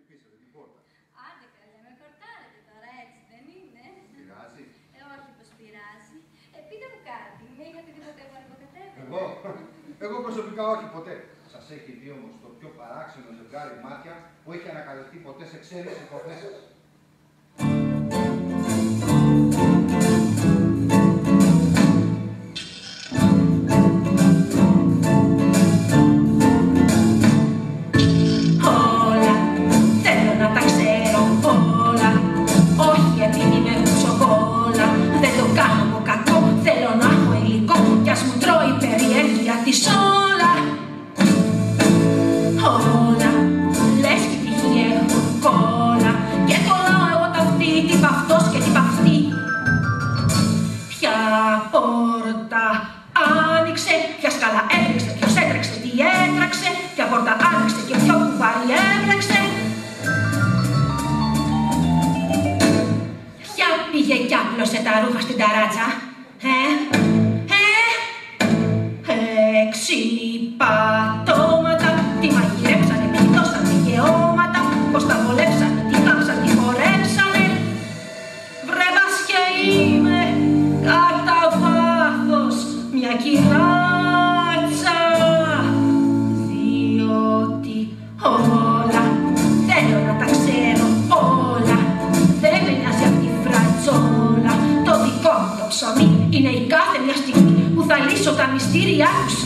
χτυπήσετε την πόρτα. Άντε καλέ, με κορτάρετε τώρα, έτσι δεν είναι? Πειράζει? Όχι πως πειράζει. Πείτε μου κάτι, με είχατε δει ποτέ που αργοκατέβαινα? Εγώ προσωπικά όχι ποτέ. Σας έχει δει όμως το πιο παράξενο ζευγάρι μάτια που έχει ανακαλυφθεί ποτέ σε ξένες υποθέσεις? Διάπλωσε τα ρούχα στην ταράτσα. Έξι πατώματα, τι μαγειρέψανε, τι δώσανε γεώματα, πως τα βολέψανε, τι κάψανε, τι χορέψανε. Βρε Βάσια είμαι κατά βάθος μια κυράτσα, διότι όλα θέλω να τα ξέρω όλα. Δεν με νοιάζει αυτή η φρατζόλα. Το δικό μου το ψωμί είναι η κάθε μια στιγμή που θα λύσω τα μυστήριά τους.